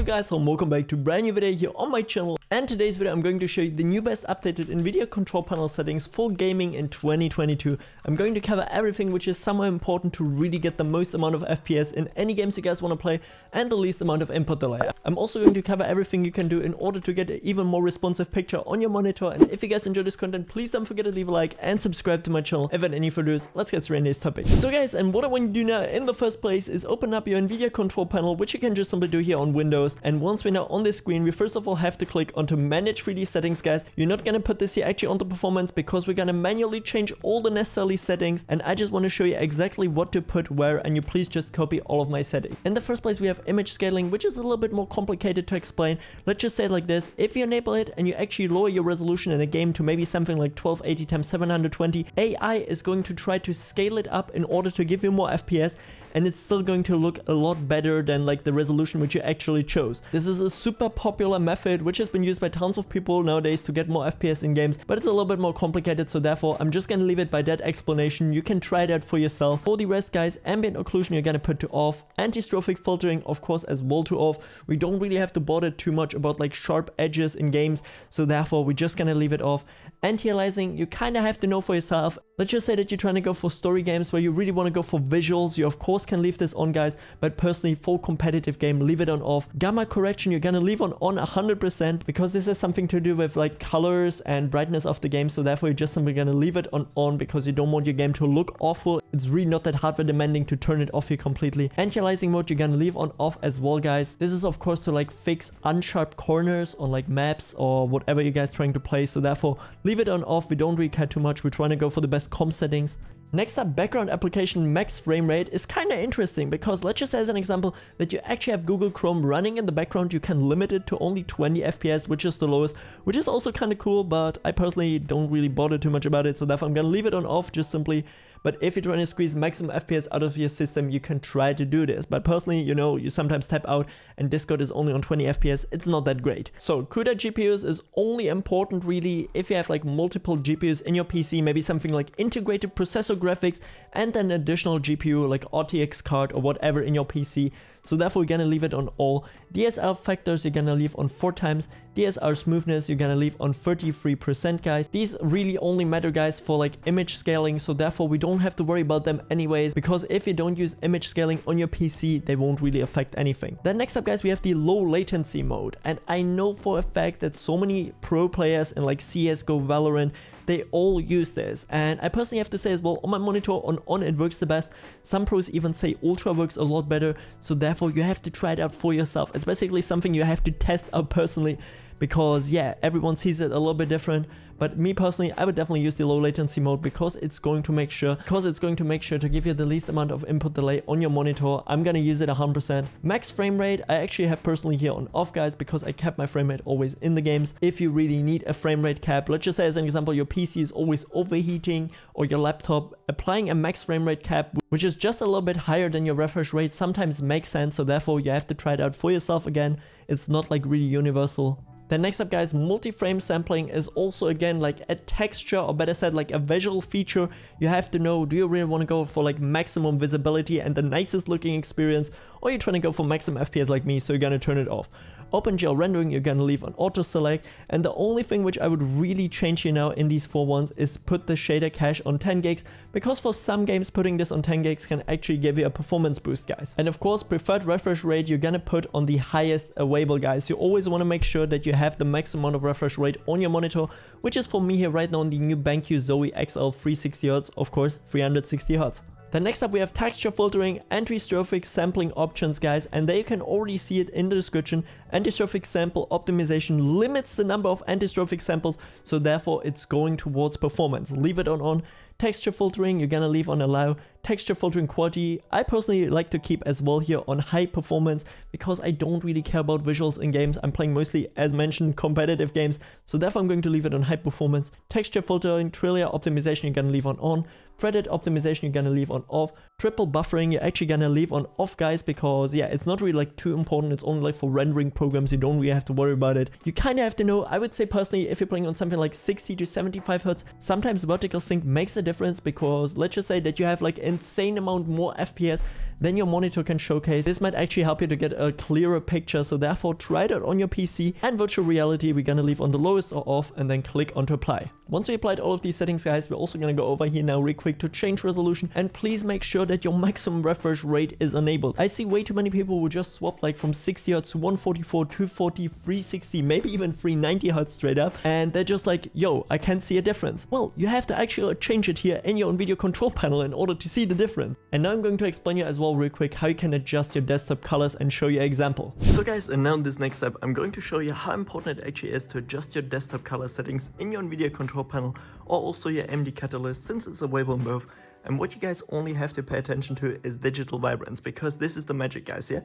So guys, welcome back to a brand new video here on my channel, and today's video I'm going to show you the new best updated Nvidia Control Panel settings for gaming in 2022. I'm going to cover everything which is somewhat important to really get the most amount of FPS in any games you guys want to play and the least amount of input delay. I'm also going to cover everything you can do in order to get an even more responsive picture on your monitor, and if you guys enjoy this content, please don't forget to leave a like and subscribe to my channel. Without any further ado, let's get straight into this topic. So guys, and what I want to do now in the first place is open up your Nvidia Control Panel, which you can just simply do here on Windows. And once we're now on this screen, we first of all have to click onto Manage 3D Settings, guys. You're not going to put this here actually onto Performance because we're going to manually change all the necessary settings, and I just want to show you exactly what to put where, and you please just copy all of my settings. In the first place, we have image scaling, which is a little bit more complicated to explain. Let's just say it like this: if you enable it and you actually lower your resolution in a game to maybe something like 1280 x 720, AI is going to try to scale it up in order to give you more FPS, and it's still going to look a lot better than like the resolution which you actually chose. This is a super popular method which has been used by tons of people nowadays to get more FPS in games, but it's a little bit more complicated, so therefore I'm just gonna leave it by that explanation. You can try that for yourself. For the rest, guys, ambient occlusion you're gonna put to off, anti-strophic filtering of course as well to off. We don't really have to bother too much about like sharp edges in games, so therefore we're just gonna leave it off. Anti-aliasing you kind of have to know for yourself. Let's just say that you're trying to go for story games where you really want to go for visuals, you of course can leave this on, guys, but personally for competitive game, leave it on off. Gamma correction you're gonna leave on 100% because this is something to do with like colors and brightness of the game, so therefore you're just simply gonna leave it on because you don't want your game to look awful. It's really not that hardware demanding to turn it off here completely. Anti-aliasing mode you're gonna leave on off as well, guys. This is of course to like fix unsharp corners on like maps or whatever you guys trying to play, so therefore leave it on off. We don't really care too much, we're trying to go for the best comp settings. Next up, background application max frame rate is kind of interesting because let's just say as an example that you actually have Google Chrome running in the background, you can limit it to only 20 FPS, which is the lowest, which is also kind of cool, but I personally don't really bother too much about it, so therefore I'm gonna leave it on off just simply. But if you're trying to squeeze maximum FPS out of your system, you can try to do this. But personally, you know, you sometimes tap out and Discord is only on 20 FPS. It's not that great. So CUDA GPUs is only important really if you have like multiple GPUs in your PC, maybe something like integrated processor graphics and an additional GPU like RTX card or whatever in your PC. So therefore we're gonna leave it on all. DSR factors you're gonna leave on 4 times. DSR smoothness you're gonna leave on 33%, guys. These really only matter, guys, for like image scaling, so therefore we don't have to worry about them anyways, because if you don't use image scaling on your PC, they won't really affect anything. Then next up, guys, we have the low latency mode, and I know for a fact that so many pro players in like CSGO, Valorant, they all use this, and I personally have to say as well, on my monitor on it works the best. Some pros even say ultra works a lot better, so therefore you have to try it out for yourself. It's basically something you have to test out personally, because yeah, everyone sees it a little bit different. But me personally, I would definitely use the low latency mode because it's going to make sure to give you the least amount of input delay on your monitor. I'm gonna use it 100%. Max frame rate I actually have personally here on off, guys, because I kept my frame rate always in the games. If you really need a frame rate cap, let's just say as an example your PC is always overheating or your laptop, applying a max frame rate cap which is just a little bit higher than your refresh rate sometimes makes sense, so therefore you have to try it out for yourself again. It's not like really universal. Then next up, guys, multi-frame sampling is also again like a texture, or better said like a visual feature. You have to know, do you really want to go for like maximum visibility and the nicest looking experience, or you're trying to go for maximum FPS like me, so you're gonna turn it off. OpenGL rendering you're gonna leave on auto select, and the only thing which I would really change here now in these 4 ones is put the shader cache on 10 gigs, because for some games putting this on 10 gigs can actually give you a performance boost, guys. And of course preferred refresh rate you're gonna put on the highest available, guys. You always want to make sure that you have the maximum amount of refresh rate on your monitor, which is for me here right now on the new BenQ Zoe XL 360Hz, of course 360Hz. Then next up we have texture filtering, anti-strophic sampling options, guys, and there you can already see it in the description. Anti-strophic sample optimization limits the number of anti-strophic samples, so therefore it's going towards performance. Leave it on. Texture filtering you're gonna leave on allow. Texture filtering quality I personally like to keep as well here on high performance, because I don't really care about visuals in games. I'm playing mostly, as mentioned, competitive games, so therefore I'm going to leave it on high performance. Texture filtering, Trillia optimization you're gonna leave on. Threaded optimization you're gonna leave on off. Triple buffering you're actually gonna leave on off, guys, because yeah, it's not really like too important. It's only like for rendering programs, you don't really have to worry about it. You kind of have to know, I would say personally, if you're playing on something like 60 to 75 Hz, sometimes vertical sync makes a difference, because let's just say that you have like insane amount more FPS then your monitor can showcase. This might actually help you to get a clearer picture, so therefore try it out on your PC. And virtual reality we're gonna leave on the lowest or off, and then click on to apply. Once we applied all of these settings, guys, we're also gonna go over here now real quick to change resolution, and please make sure that your maximum refresh rate is enabled. I see way too many people who just swap like from 60 Hz to 144, 240, 360, maybe even 390 Hz straight up, and they're just like, yo, I can't see a difference. Well, you have to actually change it here in your Nvidia Control Panel in order to see the difference. And now I'm going to explain you as well real quick how you can adjust your desktop colors and show you an example. So guys, and now in this next step, I'm going to show you how important it actually is to adjust your desktop color settings in your Nvidia Control Panel, or also your AMD Catalyst, since it's available in both. And what you guys only have to pay attention to is digital vibrance, because this is the magic, guys, yeah?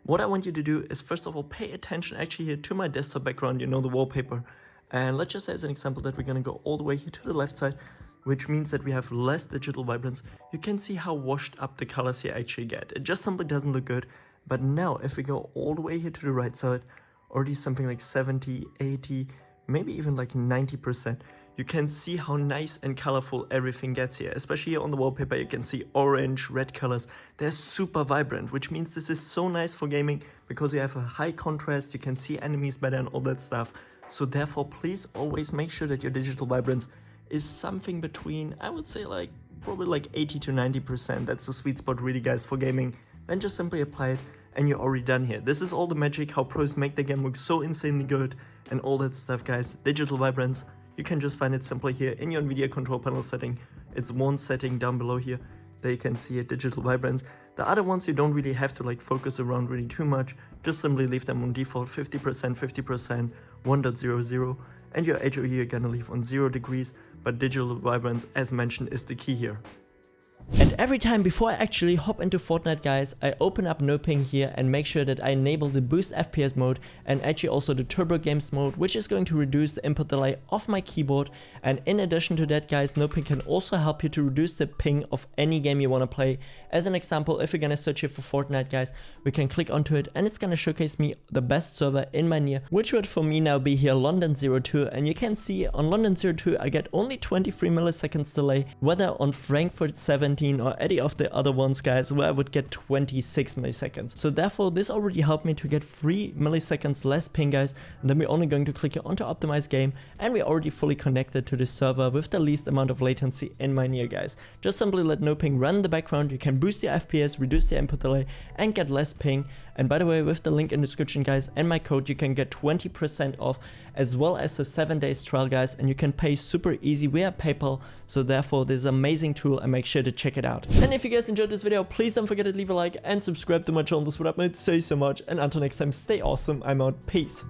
What I want you to do is first of all pay attention actually here to my desktop background, you know, the wallpaper. And let's just say as an example that we're gonna go all the way here to the left side, which means that we have less digital vibrance. You can see how washed up the colors here actually get. It just simply doesn't look good. But now if we go all the way here to the right side, already something like 70, 80, maybe even like 90%, you can see how nice and colorful everything gets here. Especially here on the wallpaper, you can see orange, red colors. They're super vibrant, which means this is so nice for gaming because you have a high contrast, you can see enemies better and all that stuff. So therefore, please always make sure that your digital vibrance is something between, I would say like, probably like 80 to 90%. That's the sweet spot really, guys, for gaming. Then just simply apply it and you're already done here. This is all the magic, how pros make the game look so insanely good and all that stuff, guys. Digital vibrance, you can just find it simply here in your Nvidia Control Panel setting. It's one setting down below here. There you can see it, digital vibrance. The other ones you don't really have to like focus around really too much. Just simply leave them on default 50%, 50%, 1.00. And your HOE you're gonna leave on 0 degrees. But digital vibrance, as mentioned, is the key here. And every time before I actually hop into Fortnite, guys, I open up no ping here and make sure that I enable the boost FPS mode and actually also the turbo games mode, which is going to reduce the input delay of my keyboard. And in addition to that, guys, no ping can also help you to reduce the ping of any game you want to play. As an example, if you're gonna search here for Fortnite, guys, we can click onto it and it's gonna showcase me the best server in my near, which would for me now be here London 02. And you can see on London 02 I get only 23 milliseconds delay, whether on Frankfurt 17 or any of the other ones, guys, where I would get 26 milliseconds. So therefore this already helped me to get 3 milliseconds less ping, guys. And then we're only going to click here onto optimize game and we're already fully connected to the server with the least amount of latency in my near, guys. Just simply let no ping run in the background. You can boost your FPS, reduce the input delay and get less ping. And by the way, with the link in the description, guys, and my code, you can get 20% off, as well as a 7 days trial, guys, and you can pay super easy via PayPal. So therefore, this is an amazing tool and make sure to check it out. And if you guys enjoyed this video, please don't forget to leave a like and subscribe to my channel. This would help me so much. And until next time, stay awesome. I'm out. Peace.